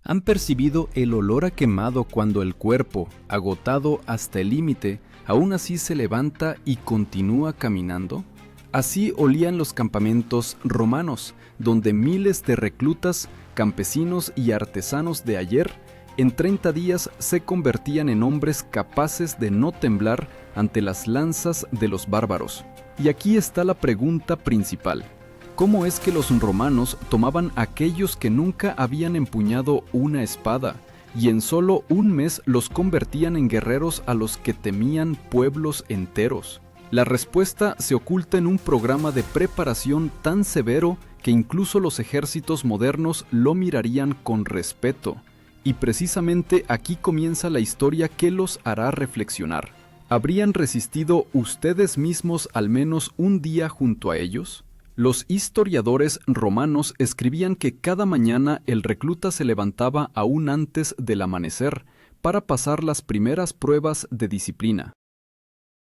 ¿Han percibido el olor a quemado cuando el cuerpo, agotado hasta el límite, aún así se levanta y continúa caminando? Así olían los campamentos romanos, donde miles de reclutas, campesinos y artesanos de ayer, en 30 días se convertían en hombres capaces de no temblar ante las lanzas de los bárbaros. Y aquí está la pregunta principal. ¿Cómo es que los romanos tomaban a aquellos que nunca habían empuñado una espada y en solo un mes los convertían en guerreros a los que temían pueblos enteros? La respuesta se oculta en un programa de preparación tan severo que incluso los ejércitos modernos lo mirarían con respeto. Y precisamente aquí comienza la historia que los hará reflexionar. ¿Habrían resistido ustedes mismos al menos un día junto a ellos? Los historiadores romanos escribían que cada mañana el recluta se levantaba aún antes del amanecer para pasar las primeras pruebas de disciplina.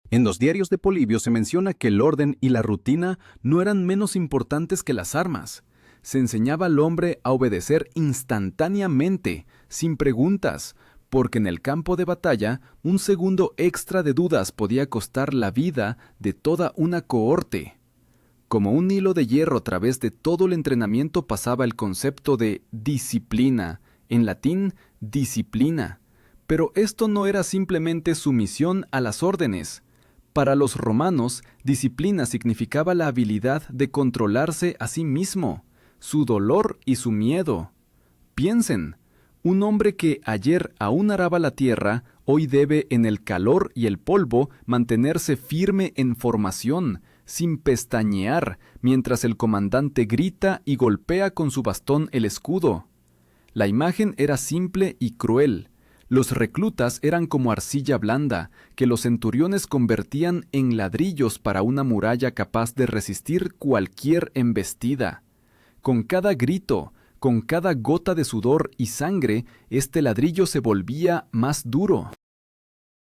En los diarios de Polibio se menciona que el orden y la rutina no eran menos importantes que las armas. Se enseñaba al hombre a obedecer instantáneamente, sin preguntas, porque en el campo de batalla un segundo extra de dudas podía costar la vida de toda una cohorte. Como un hilo de hierro a través de todo el entrenamiento pasaba el concepto de disciplina, en latín, disciplina. Pero esto no era simplemente sumisión a las órdenes. Para los romanos, disciplina significaba la habilidad de controlarse a sí mismo, su dolor y su miedo. Piensen, un hombre que ayer aún araba la tierra, hoy debe en el calor y el polvo mantenerse firme en formación, sin pestañear, mientras el comandante grita y golpea con su bastón el escudo. La imagen era simple y cruel. Los reclutas eran como arcilla blanda, que los centuriones convertían en ladrillos para una muralla capaz de resistir cualquier embestida. Con cada grito, con cada gota de sudor y sangre, este ladrillo se volvía más duro.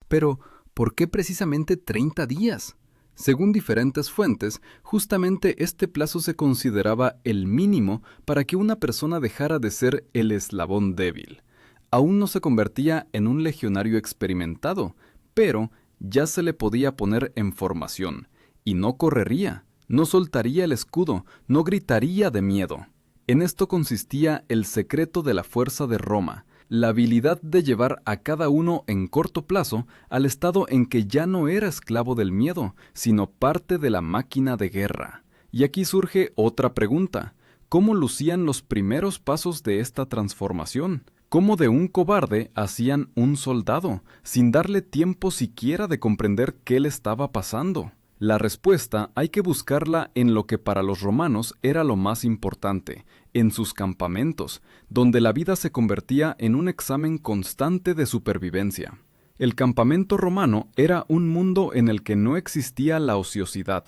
Pero, ¿por qué precisamente 30 días? Según diferentes fuentes, justamente este plazo se consideraba el mínimo para que una persona dejara de ser el eslabón débil. Aún no se convertía en un legionario experimentado, pero ya se le podía poner en formación, y no correría, no soltaría el escudo, no gritaría de miedo. En esto consistía el secreto de la fuerza de Roma, la habilidad de llevar a cada uno en corto plazo al estado en que ya no era esclavo del miedo, sino parte de la máquina de guerra. Y aquí surge otra pregunta: ¿cómo lucían los primeros pasos de esta transformación? ¿Cómo de un cobarde hacían un soldado, sin darle tiempo siquiera de comprender qué le estaba pasando? La respuesta hay que buscarla en lo que para los romanos era lo más importante, en sus campamentos, donde la vida se convertía en un examen constante de supervivencia. El campamento romano era un mundo en el que no existía la ociosidad.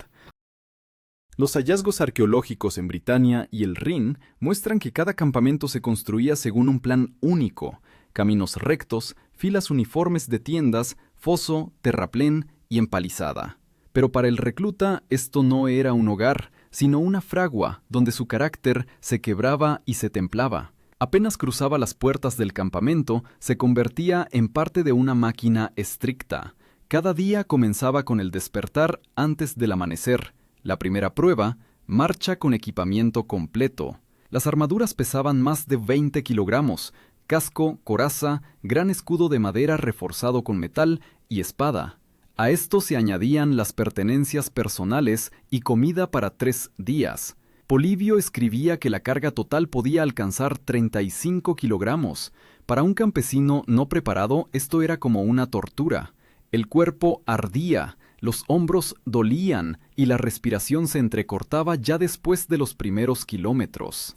Los hallazgos arqueológicos en Britania y el Rin muestran que cada campamento se construía según un plan único: caminos rectos, filas uniformes de tiendas, foso, terraplén y empalizada. Pero para el recluta esto no era un hogar, sino una fragua donde su carácter se quebraba y se templaba. Apenas cruzaba las puertas del campamento, se convertía en parte de una máquina estricta. Cada día comenzaba con el despertar antes del amanecer. La primera prueba: marcha con equipamiento completo. Las armaduras pesaban más de 20 kilogramos, casco, coraza, gran escudo de madera reforzado con metal y espada. A esto se añadían las pertenencias personales y comida para 3 días. Polibio escribía que la carga total podía alcanzar 35 kilogramos. Para un campesino no preparado, esto era como una tortura. El cuerpo ardía, los hombros dolían y la respiración se entrecortaba ya después de los primeros kilómetros.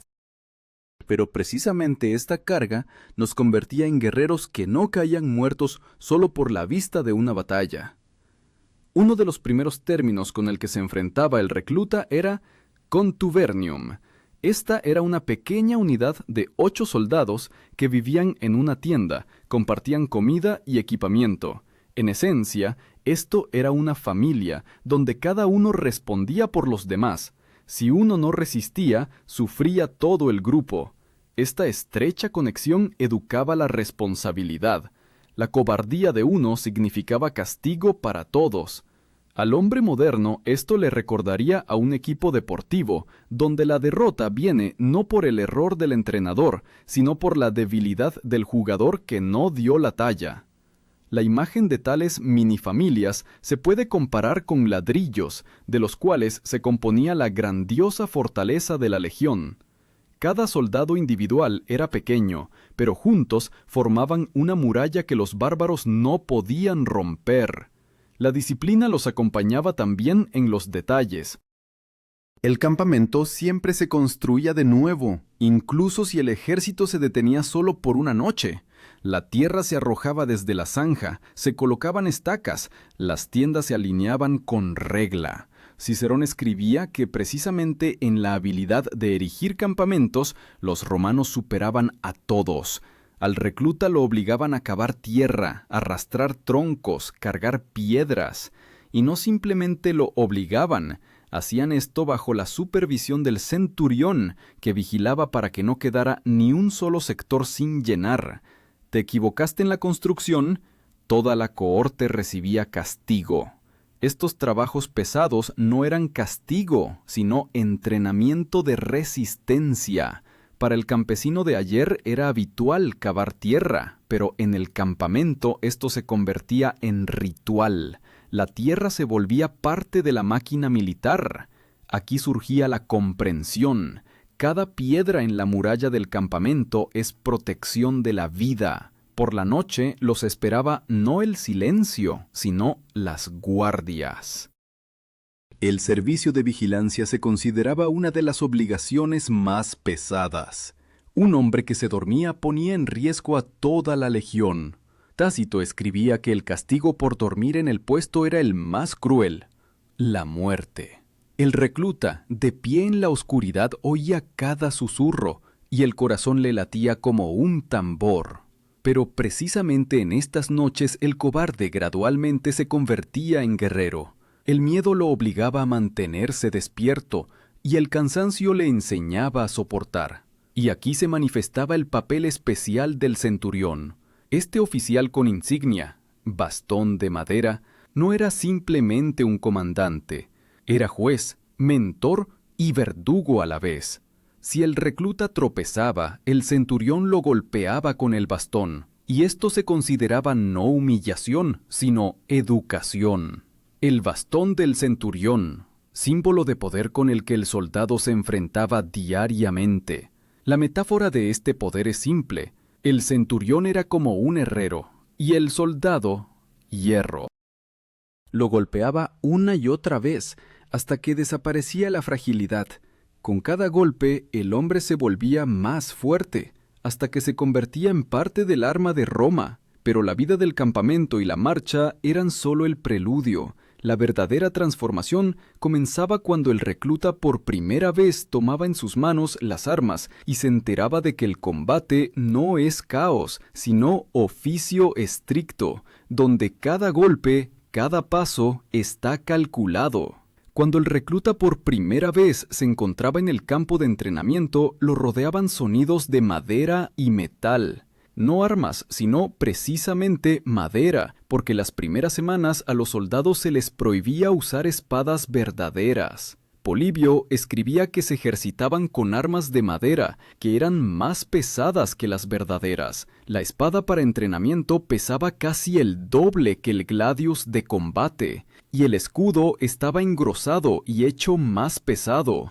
Pero precisamente esta carga nos convertía en guerreros que no caían muertos solo por la vista de una batalla. Uno de los primeros términos con el que se enfrentaba el recluta era contubernium. Esta era una pequeña unidad de 8 soldados que vivían en una tienda, compartían comida y equipamiento. En esencia, esto era una familia, donde cada uno respondía por los demás. Si uno no resistía, sufría todo el grupo. Esta estrecha conexión educaba la responsabilidad. La cobardía de uno significaba castigo para todos. Al hombre moderno esto le recordaría a un equipo deportivo, donde la derrota viene no por el error del entrenador, sino por la debilidad del jugador que no dio la talla. La imagen de tales minifamilias se puede comparar con ladrillos, de los cuales se componía la grandiosa fortaleza de la legión. Cada soldado individual era pequeño, pero juntos formaban una muralla que los bárbaros no podían romper. La disciplina los acompañaba también en los detalles. El campamento siempre se construía de nuevo, incluso si el ejército se detenía solo por una noche. La tierra se arrojaba desde la zanja, se colocaban estacas, las tiendas se alineaban con regla. Cicerón escribía que precisamente en la habilidad de erigir campamentos, los romanos superaban a todos. Al recluta lo obligaban a cavar tierra, arrastrar troncos, cargar piedras. Y no simplemente lo obligaban, hacían esto bajo la supervisión del centurión, que vigilaba para que no quedara ni un solo sector sin llenar. Te equivocaste en la construcción, toda la cohorte recibía castigo. Estos trabajos pesados no eran castigo, sino entrenamiento de resistencia. Para el campesino de ayer era habitual cavar tierra, pero en el campamento esto se convertía en ritual. La tierra se volvía parte de la máquina militar. Aquí surgía la comprensión. Cada piedra en la muralla del campamento es protección de la vida. Por la noche los esperaba no el silencio, sino las guardias. El servicio de vigilancia se consideraba una de las obligaciones más pesadas. Un hombre que se dormía ponía en riesgo a toda la legión. Tácito escribía que el castigo por dormir en el puesto era el más cruel: la muerte. El recluta, de pie en la oscuridad, oía cada susurro, y el corazón le latía como un tambor. Pero precisamente en estas noches el cobarde gradualmente se convertía en guerrero. El miedo lo obligaba a mantenerse despierto, y el cansancio le enseñaba a soportar. Y aquí se manifestaba el papel especial del centurión. Este oficial con insignia, bastón de madera, no era simplemente un comandante. Era juez, mentor y verdugo a la vez. Si el recluta tropezaba, el centurión lo golpeaba con el bastón, y esto se consideraba no humillación, sino educación. El bastón del centurión, símbolo de poder con el que el soldado se enfrentaba diariamente. La metáfora de este poder es simple. El centurión era como un herrero, y el soldado, hierro. Lo golpeaba una y otra vez, hasta que desaparecía la fragilidad. Con cada golpe, el hombre se volvía más fuerte, hasta que se convertía en parte del arma de Roma. Pero la vida del campamento y la marcha eran solo el preludio. La verdadera transformación comenzaba cuando el recluta por primera vez tomaba en sus manos las armas y se enteraba de que el combate no es caos, sino oficio estricto, donde cada golpe, cada paso está calculado. Cuando el recluta por primera vez se encontraba en el campo de entrenamiento, lo rodeaban sonidos de madera y metal. No armas, sino precisamente madera, porque las primeras semanas a los soldados se les prohibía usar espadas verdaderas. Polibio escribía que se ejercitaban con armas de madera, que eran más pesadas que las verdaderas. La espada para entrenamiento pesaba casi el doble que el gladius de combate, y el escudo estaba engrosado y hecho más pesado.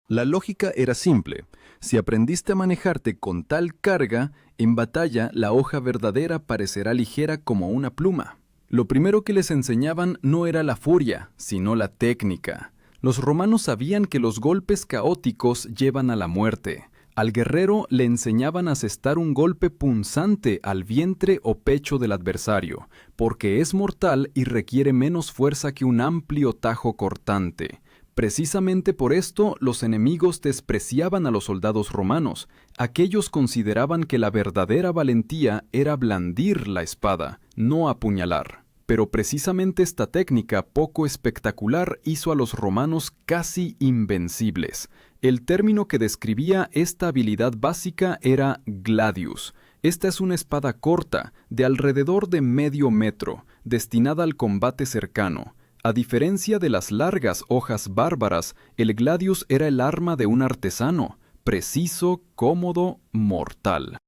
La lógica era simple. Si aprendiste a manejarte con tal carga, en batalla la hoja verdadera parecerá ligera como una pluma. Lo primero que les enseñaban no era la furia, sino la técnica. Los romanos sabían que los golpes caóticos llevan a la muerte. Al guerrero le enseñaban a asestar un golpe punzante al vientre o pecho del adversario, porque es mortal y requiere menos fuerza que un amplio tajo cortante. Precisamente por esto los enemigos despreciaban a los soldados romanos. Aquellos consideraban que la verdadera valentía era blandir la espada, no apuñalar. Pero precisamente esta técnica poco espectacular hizo a los romanos casi invencibles. El término que describía esta habilidad básica era gladius. Esta es una espada corta, de alrededor de medio metro, destinada al combate cercano. A diferencia de las largas hojas bárbaras, el gladius era el arma de un artesano, preciso, cómodo, mortal.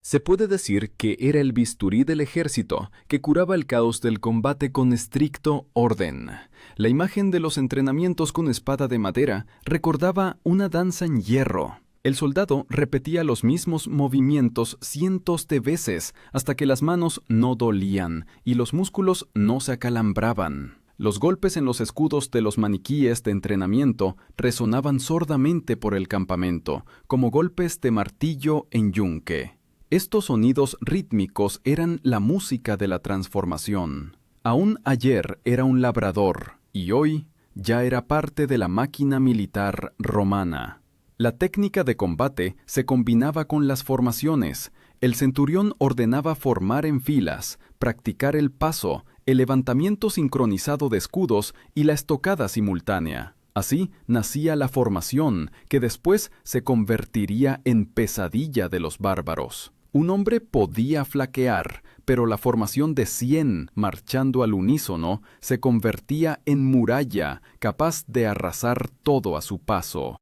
Se puede decir que era el bisturí del ejército que curaba el caos del combate con estricto orden. La imagen de los entrenamientos con espada de madera recordaba una danza en hierro. El soldado repetía los mismos movimientos cientos de veces hasta que las manos no dolían y los músculos no se acalambraban. Los golpes en los escudos de los maniquíes de entrenamiento resonaban sordamente por el campamento, como golpes de martillo en yunque. Estos sonidos rítmicos eran la música de la transformación. Aún ayer era un labrador, y hoy ya era parte de la máquina militar romana. La técnica de combate se combinaba con las formaciones. El centurión ordenaba formar en filas, practicar el paso, el levantamiento sincronizado de escudos y la estocada simultánea. Así nacía la formación, que después se convertiría en pesadilla de los bárbaros. Un hombre podía flaquear, pero la formación de 100 marchando al unísono se convertía en muralla, capaz de arrasar todo a su paso.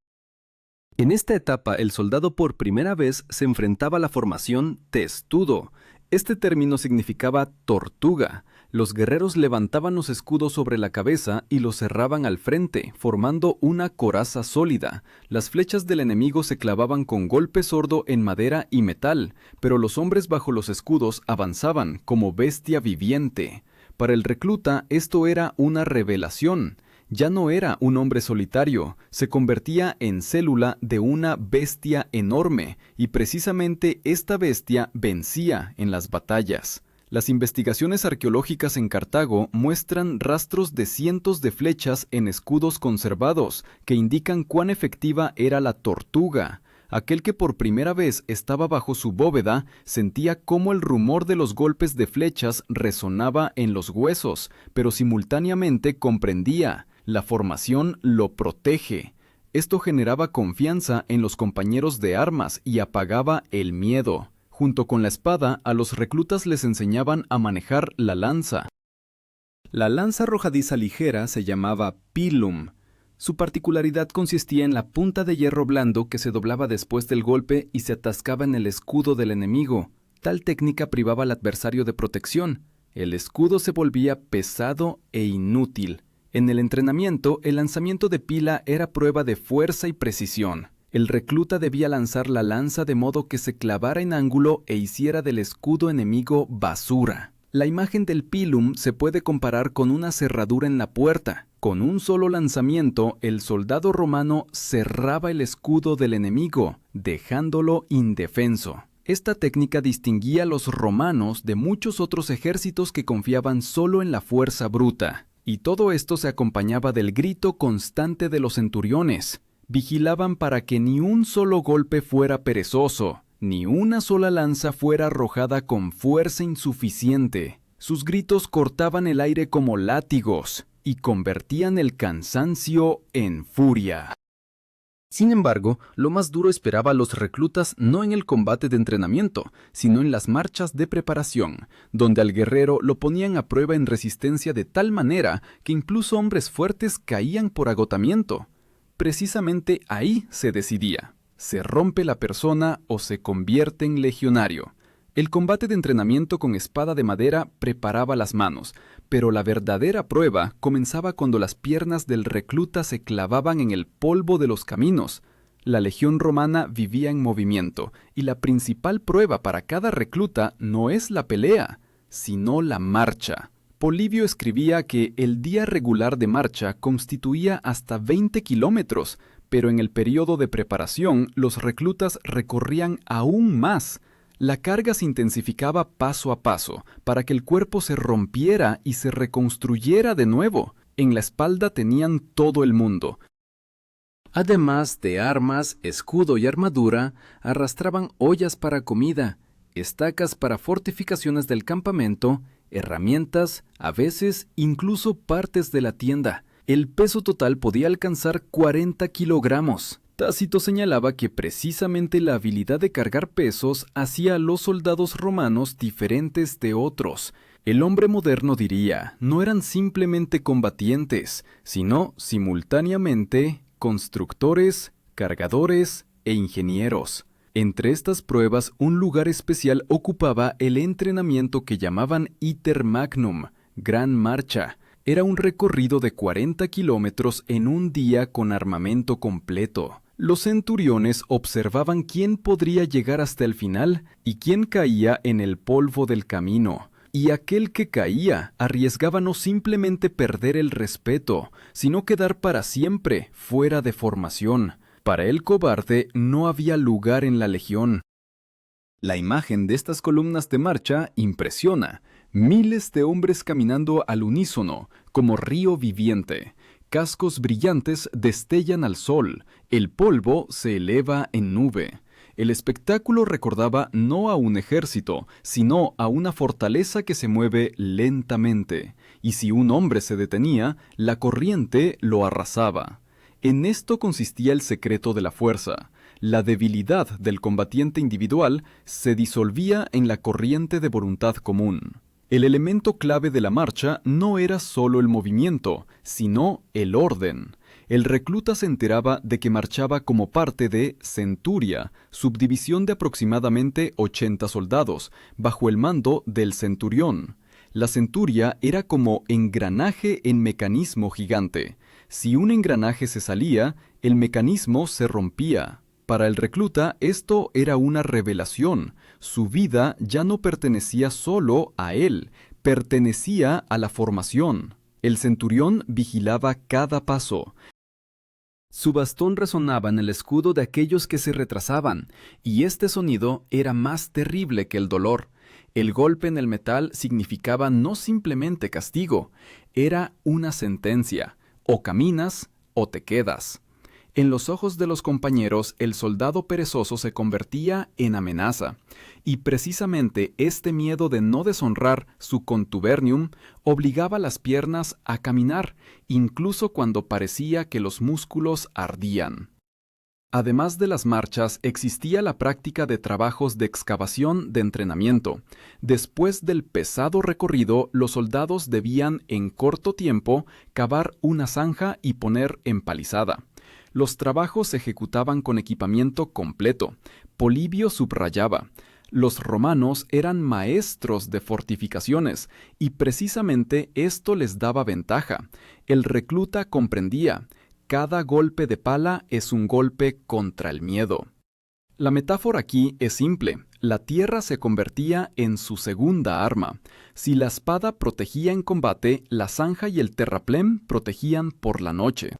En esta etapa, el soldado por primera vez se enfrentaba a la formación testudo. Este término significaba tortuga. Los guerreros levantaban los escudos sobre la cabeza y los cerraban al frente, formando una coraza sólida. Las flechas del enemigo se clavaban con golpe sordo en madera y metal, pero los hombres bajo los escudos avanzaban como bestia viviente. Para el recluta esto era una revelación. Ya no era un hombre solitario, se convertía en célula de una bestia enorme, y precisamente esta bestia vencía en las batallas. Las investigaciones arqueológicas en Cartago muestran rastros de cientos de flechas en escudos conservados que indican cuán efectiva era la tortuga. Aquel que por primera vez estaba bajo su bóveda sentía cómo el rumor de los golpes de flechas resonaba en los huesos, pero simultáneamente comprendía: la formación lo protege. Esto generaba confianza en los compañeros de armas y apagaba el miedo. Junto con la espada, a los reclutas les enseñaban a manejar la lanza. La lanza arrojadiza ligera se llamaba pilum. Su particularidad consistía en la punta de hierro blando que se doblaba después del golpe y se atascaba en el escudo del enemigo. Tal técnica privaba al adversario de protección. El escudo se volvía pesado e inútil. En el entrenamiento, el lanzamiento de pila era prueba de fuerza y precisión. El recluta debía lanzar la lanza de modo que se clavara en ángulo e hiciera del escudo enemigo basura. La imagen del pilum se puede comparar con una cerradura en la puerta. Con un solo lanzamiento, el soldado romano cerraba el escudo del enemigo, dejándolo indefenso. Esta técnica distinguía a los romanos de muchos otros ejércitos que confiaban solo en la fuerza bruta. Y todo esto se acompañaba del grito constante de los centuriones. Vigilaban para que ni un solo golpe fuera perezoso, ni una sola lanza fuera arrojada con fuerza insuficiente. Sus gritos cortaban el aire como látigos y convertían el cansancio en furia. Sin embargo, lo más duro esperaba a los reclutas no en el combate de entrenamiento, sino en las marchas de preparación, donde al guerrero lo ponían a prueba en resistencia de tal manera que incluso hombres fuertes caían por agotamiento. Precisamente ahí se decidía: ¿se rompe la persona o se convierte en legionario? El combate de entrenamiento con espada de madera preparaba las manos, pero la verdadera prueba comenzaba cuando las piernas del recluta se clavaban en el polvo de los caminos. La legión romana vivía en movimiento, y la principal prueba para cada recluta no es la pelea, sino la marcha. Polibio escribía que el día regular de marcha constituía hasta 20 kilómetros, pero en el periodo de preparación los reclutas recorrían aún más. La carga se intensificaba paso a paso para que el cuerpo se rompiera y se reconstruyera de nuevo. En la espalda tenían todo el mundo. Además de armas, escudo y armadura, arrastraban ollas para comida, estacas para fortificaciones del campamento, herramientas, a veces incluso partes de la tienda. El peso total podía alcanzar 40 kilogramos. Tácito señalaba que precisamente la habilidad de cargar pesos hacía a los soldados romanos diferentes de otros. El hombre moderno diría, no eran simplemente combatientes, sino simultáneamente constructores, cargadores e ingenieros. Entre estas pruebas, un lugar especial ocupaba el entrenamiento que llamaban Iter Magnum, Gran Marcha. Era un recorrido de 40 kilómetros en un día con armamento completo. Los centuriones observaban quién podría llegar hasta el final y quién caía en el polvo del camino. Y aquel que caía arriesgaba no simplemente perder el respeto, sino quedar para siempre fuera de formación. Para el cobarde no había lugar en la legión. La imagen de estas columnas de marcha impresiona. Miles de hombres caminando al unísono, como río viviente. Cascos brillantes destellan al sol, el polvo se eleva en nube. El espectáculo recordaba no a un ejército, sino a una fortaleza que se mueve lentamente, y si un hombre se detenía, la corriente lo arrasaba. En esto consistía el secreto de la fuerza. La debilidad del combatiente individual se disolvía en la corriente de voluntad común. El elemento clave de la marcha no era solo el movimiento, sino el orden. El recluta se enteraba de que marchaba como parte de centuria, subdivisión de aproximadamente 80 soldados, bajo el mando del centurión. La centuria era como engranaje en mecanismo gigante. Si un engranaje se salía, el mecanismo se rompía. Para el recluta esto era una revelación. Su vida ya no pertenecía solo a él, pertenecía a la formación. El centurión vigilaba cada paso. Su bastón resonaba en el escudo de aquellos que se retrasaban, y este sonido era más terrible que el dolor. El golpe en el metal significaba no simplemente castigo, era una sentencia. O caminas o te quedas. En los ojos de los compañeros, el soldado perezoso se convertía en amenaza, y precisamente este miedo de no deshonrar su contubernium obligaba a las piernas a caminar, incluso cuando parecía que los músculos ardían. Además de las marchas, existía la práctica de trabajos de excavación de entrenamiento. Después del pesado recorrido, los soldados debían, en corto tiempo, cavar una zanja y poner empalizada. Los trabajos se ejecutaban con equipamiento completo. Polibio subrayaba: los romanos eran maestros de fortificaciones, y precisamente esto les daba ventaja. El recluta comprendía: cada golpe de pala es un golpe contra el miedo. La metáfora aquí es simple. La tierra se convertía en su segunda arma. Si la espada protegía en combate, la zanja y el terraplén protegían por la noche.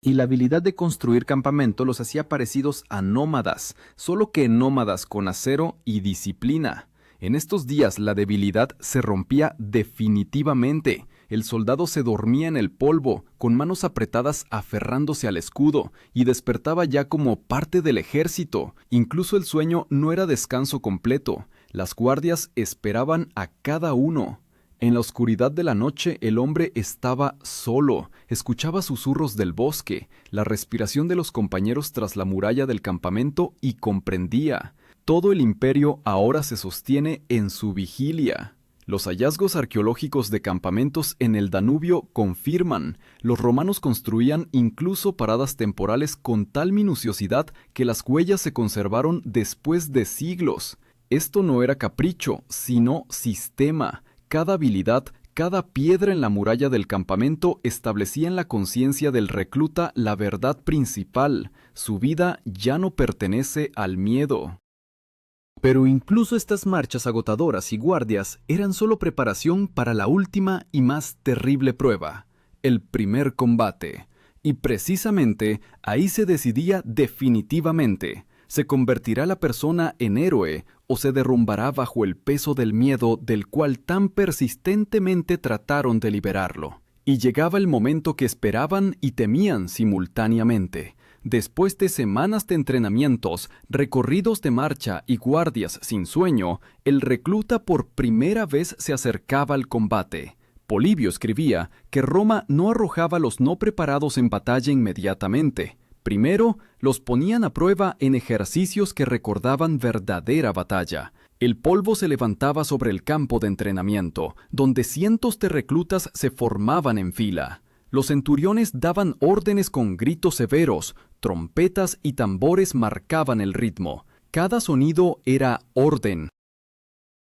Y la habilidad de construir campamento los hacía parecidos a nómadas, solo que nómadas con acero y disciplina. En estos días la debilidad se rompía definitivamente. El soldado se dormía en el polvo, con manos apretadas aferrándose al escudo, y despertaba ya como parte del ejército. Incluso el sueño no era descanso completo. Las guardias esperaban a cada uno. En la oscuridad de la noche el hombre estaba solo, escuchaba susurros del bosque, la respiración de los compañeros tras la muralla del campamento y comprendía: todo el imperio ahora se sostiene en su vigilia. Los hallazgos arqueológicos de campamentos en el Danubio confirman: los romanos construían incluso paradas temporales con tal minuciosidad que las huellas se conservaron después de siglos. Esto no era capricho, sino sistema. Cada habilidad, cada piedra en la muralla del campamento establecía en la conciencia del recluta la verdad principal: su vida ya no pertenece al miedo. Pero incluso estas marchas agotadoras y guardias eran solo preparación para la última y más terrible prueba: el primer combate. Y precisamente ahí se decidía definitivamente: ¿se convertirá la persona en héroe o se derrumbará bajo el peso del miedo del cual tan persistentemente trataron de liberarlo? Y llegaba el momento que esperaban y temían simultáneamente. Después de semanas de entrenamientos, recorridos de marcha y guardias sin sueño, el recluta por primera vez se acercaba al combate. Polibio escribía que Roma no arrojaba a los no preparados en batalla inmediatamente. Primero, los ponían a prueba en ejercicios que recordaban verdadera batalla. El polvo se levantaba sobre el campo de entrenamiento, donde cientos de reclutas se formaban en fila. Los centuriones daban órdenes con gritos severos, trompetas y tambores marcaban el ritmo. Cada sonido era orden.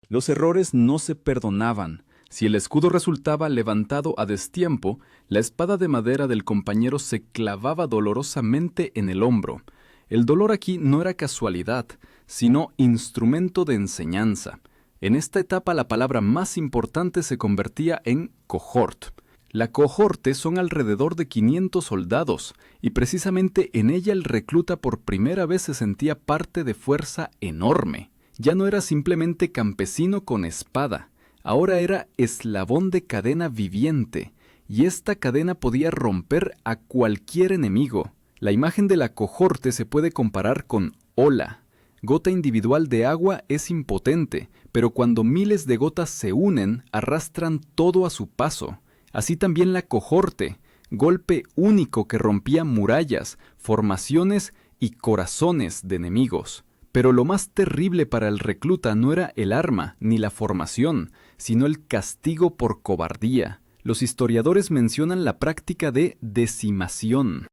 Los errores no se perdonaban. Si el escudo resultaba levantado a destiempo, la espada de madera del compañero se clavaba dolorosamente en el hombro. El dolor aquí no era casualidad, sino instrumento de enseñanza. En esta etapa la palabra más importante se convertía en cohort. La cohorte son alrededor de 500 soldados, y precisamente en ella el recluta por primera vez se sentía parte de fuerza enorme. Ya no era simplemente campesino con espada, ahora era eslabón de cadena viviente, y esta cadena podía romper a cualquier enemigo. La imagen de la cohorte se puede comparar con ola. Gota individual de agua es impotente, pero cuando miles de gotas se unen, arrastran todo a su paso. Así también la cohorte, golpe único que rompía murallas, formaciones y corazones de enemigos. Pero lo más terrible para el recluta no era el arma ni la formación, sino el castigo por cobardía. Los historiadores mencionan la práctica de decimación.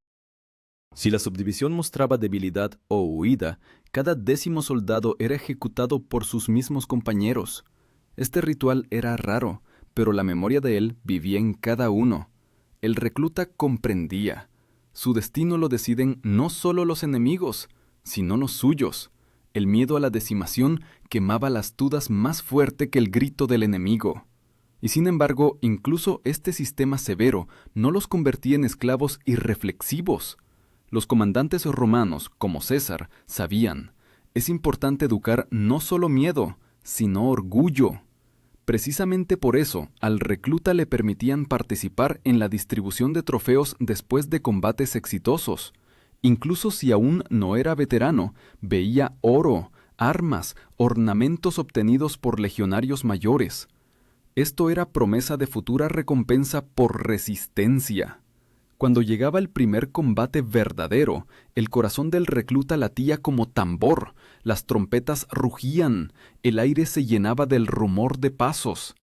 Si la subdivisión mostraba debilidad o huida, cada 10º soldado era ejecutado por sus mismos compañeros. Este ritual era raro, pero la memoria de él vivía en cada uno. El recluta comprendía. Su destino lo deciden no solo los enemigos, sino los suyos. El miedo a la decimación quemaba las dudas más fuerte que el grito del enemigo. Y sin embargo, incluso este sistema severo no los convertía en esclavos irreflexivos. Los comandantes romanos, como César, sabían, es importante educar no solo miedo, sino orgullo. Precisamente por eso, al recluta le permitían participar en la distribución de trofeos después de combates exitosos. Incluso si aún no era veterano, veía oro, armas, ornamentos obtenidos por legionarios mayores. Esto era promesa de futura recompensa por resistencia. Cuando llegaba el primer combate verdadero, el corazón del recluta latía como tambor, las trompetas rugían, el aire se llenaba del rumor de pasos.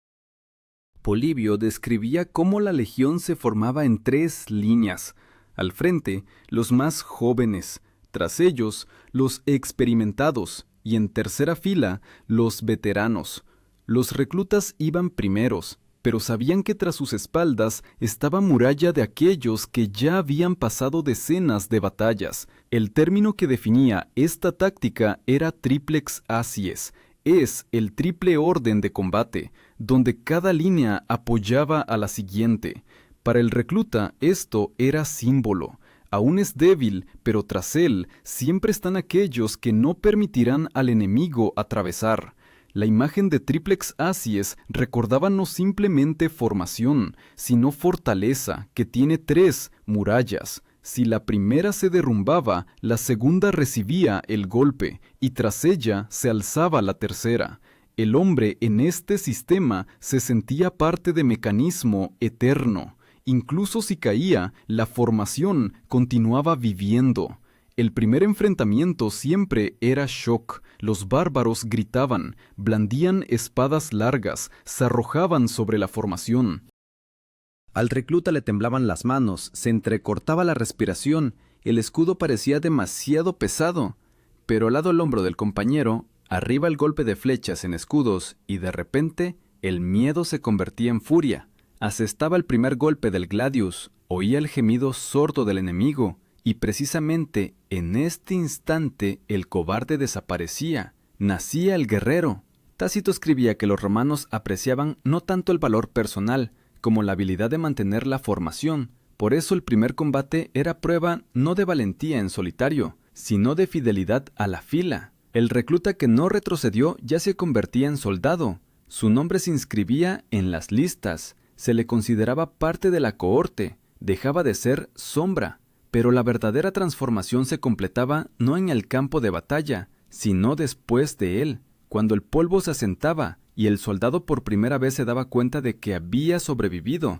Polibio describía cómo la legión se formaba en 3 líneas. Al frente, los más jóvenes, tras ellos, los experimentados, y en tercera fila, los veteranos. Los reclutas iban primeros, pero sabían que tras sus espaldas estaba muralla de aquellos que ya habían pasado decenas de batallas. El término que definía esta táctica era triplex acies, es el triple orden de combate, donde cada línea apoyaba a la siguiente. Para el recluta esto era símbolo. Aún es débil, pero tras él siempre están aquellos que no permitirán al enemigo atravesar. La imagen de triplex acies recordaba no simplemente formación, sino fortaleza, que tiene 3 murallas. Si la primera se derrumbaba, la segunda recibía el golpe, y tras ella se alzaba la tercera. El hombre en este sistema se sentía parte de mecanismo eterno. Incluso si caía, la formación continuaba viviendo. El primer enfrentamiento siempre era shock. Los bárbaros gritaban, blandían espadas largas, se arrojaban sobre la formación. Al recluta le temblaban las manos, se entrecortaba la respiración, el escudo parecía demasiado pesado. Pero al lado del hombro del compañero, arriba el golpe de flechas en escudos, y de repente el miedo se convertía en furia. Asestaba el primer golpe del gladius, oía el gemido sordo del enemigo, y precisamente en este instante el cobarde desaparecía, nacía el guerrero. Tácito escribía que los romanos apreciaban no tanto el valor personal, como la habilidad de mantener la formación. Por eso el primer combate era prueba no de valentía en solitario, sino de fidelidad a la fila. El recluta que no retrocedió ya se convertía en soldado. Su nombre se inscribía en las listas, se le consideraba parte de la cohorte, dejaba de ser sombra. Pero la verdadera transformación se completaba no en el campo de batalla, sino después de él, cuando el polvo se asentaba y el soldado por primera vez se daba cuenta de que había sobrevivido.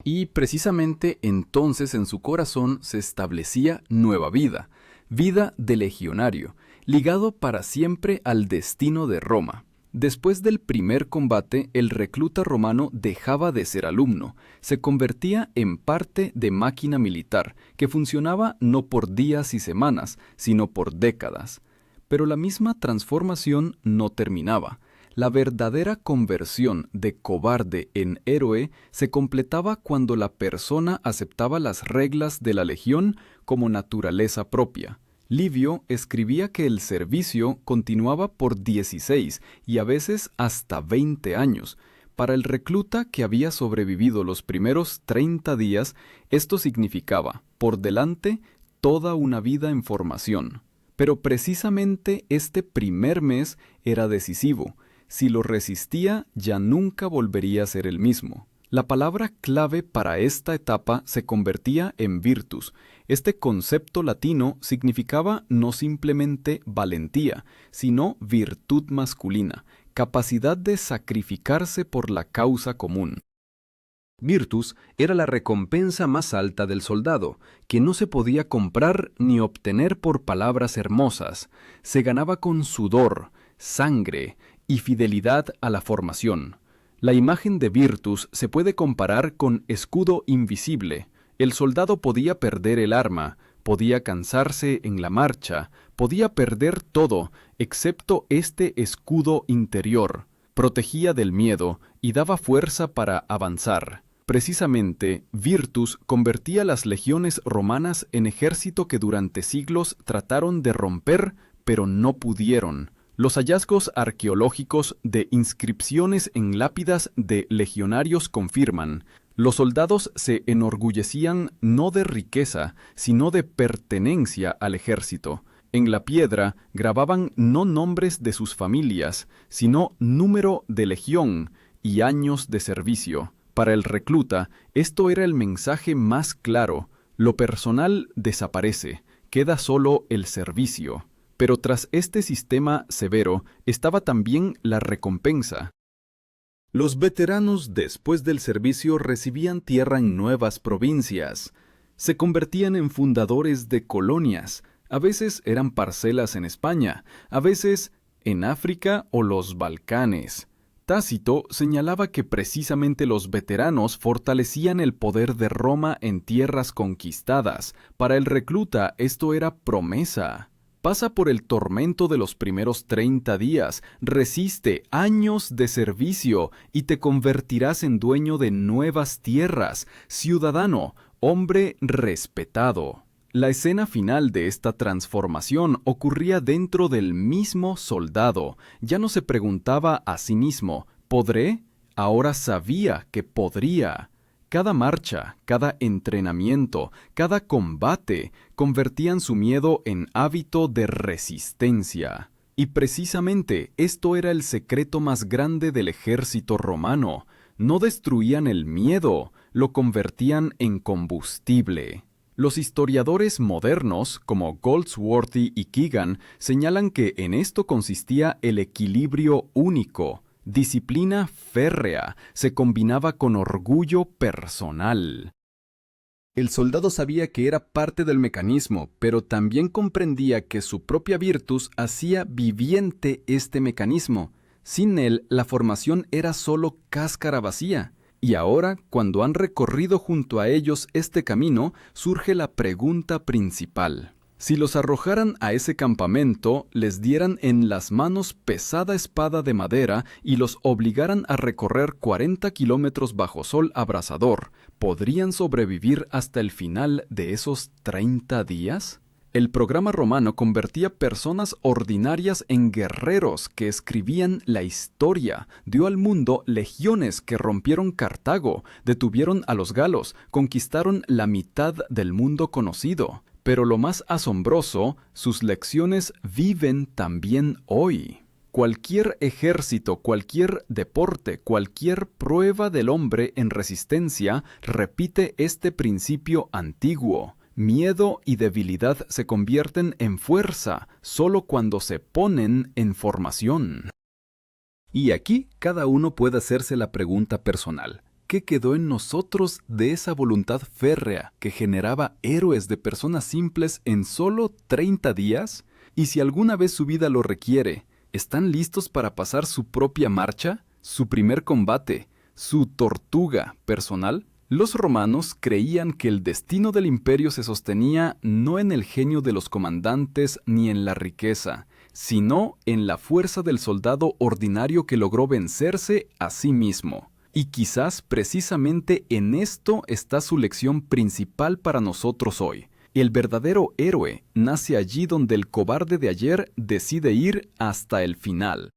Y precisamente entonces en su corazón se establecía nueva vida, vida de legionario, ligado para siempre al destino de Roma. Después del primer combate, el recluta romano dejaba de ser alumno, se convertía en parte de máquina militar, que funcionaba no por días y semanas, sino por décadas. Pero la misma transformación no terminaba. La verdadera conversión de cobarde en héroe se completaba cuando la persona aceptaba las reglas de la legión como naturaleza propia. Livio escribía que el servicio continuaba por 16 y a veces hasta 20 años. Para el recluta que había sobrevivido los primeros 30 días, esto significaba, por delante, toda una vida en formación. Pero precisamente este primer mes era decisivo. Si lo resistía, ya nunca volvería a ser el mismo. La palabra clave para esta etapa se convertía en virtus. Este concepto latino significaba no simplemente valentía, sino virtud masculina, capacidad de sacrificarse por la causa común. Virtus era la recompensa más alta del soldado, que no se podía comprar ni obtener por palabras hermosas. Se ganaba con sudor, sangre y fidelidad a la formación. La imagen de Virtus se puede comparar con escudo invisible. El soldado podía perder el arma, podía cansarse en la marcha, podía perder todo, excepto este escudo interior. Protegía del miedo y daba fuerza para avanzar. Precisamente, Virtus convertía las legiones romanas en ejército que durante siglos trataron de romper, pero no pudieron. Los hallazgos arqueológicos de inscripciones en lápidas de legionarios confirman: los soldados se enorgullecían no de riqueza, sino de pertenencia al ejército. En la piedra grababan no nombres de sus familias, sino número de legión y años de servicio. Para el recluta, esto era el mensaje más claro: lo personal desaparece, queda solo el servicio. Pero tras este sistema severo estaba también la recompensa. Los veteranos después del servicio recibían tierra en nuevas provincias. Se convertían en fundadores de colonias. A veces eran parcelas en España, a veces en África o los Balcanes. Tácito señalaba que precisamente los veteranos fortalecían el poder de Roma en tierras conquistadas. Para el recluta esto era promesa. Pasa por el tormento de los primeros 30 días, resiste años de servicio y te convertirás en dueño de nuevas tierras, ciudadano, hombre respetado. La escena final de esta transformación ocurría dentro del mismo soldado. Ya no se preguntaba a sí mismo, ¿podré? Ahora sabía que podría. Cada marcha, cada entrenamiento, cada combate convertían su miedo en hábito de resistencia. Y precisamente esto era el secreto más grande del ejército romano. No destruían el miedo, lo convertían en combustible. Los historiadores modernos, como Goldsworthy y Keegan, señalan que en esto consistía el equilibrio único. Disciplina férrea se combinaba con orgullo personal. El soldado sabía que era parte del mecanismo, pero también comprendía que su propia virtus hacía viviente este mecanismo. Sin él, la formación era solo cáscara vacía. Y ahora, cuando han recorrido junto a ellos este camino, surge la pregunta principal. Si los arrojaran a ese campamento, les dieran en las manos pesada espada de madera y los obligaran a recorrer 40 kilómetros bajo sol abrasador, ¿podrían sobrevivir hasta el final de esos 30 días? El programa romano convertía personas ordinarias en guerreros que escribían la historia. Dio al mundo legiones que rompieron Cartago, detuvieron a los galos, conquistaron la mitad del mundo conocido. Pero lo más asombroso, sus lecciones viven también hoy. Cualquier ejército, cualquier deporte, cualquier prueba del hombre en resistencia repite este principio antiguo. Miedo y debilidad se convierten en fuerza solo cuando se ponen en formación. Y aquí cada uno puede hacerse la pregunta personal. ¿Qué quedó en nosotros de esa voluntad férrea que generaba héroes de personas simples en solo 30 días? Y si alguna vez su vida lo requiere, ¿están listos para pasar su propia marcha, su primer combate, su tortuga personal? Los romanos creían que el destino del imperio se sostenía no en el genio de los comandantes ni en la riqueza, sino en la fuerza del soldado ordinario que logró vencerse a sí mismo. Y quizás precisamente en esto está su lección principal para nosotros hoy. El verdadero héroe nace allí donde el cobarde de ayer decide ir hasta el final.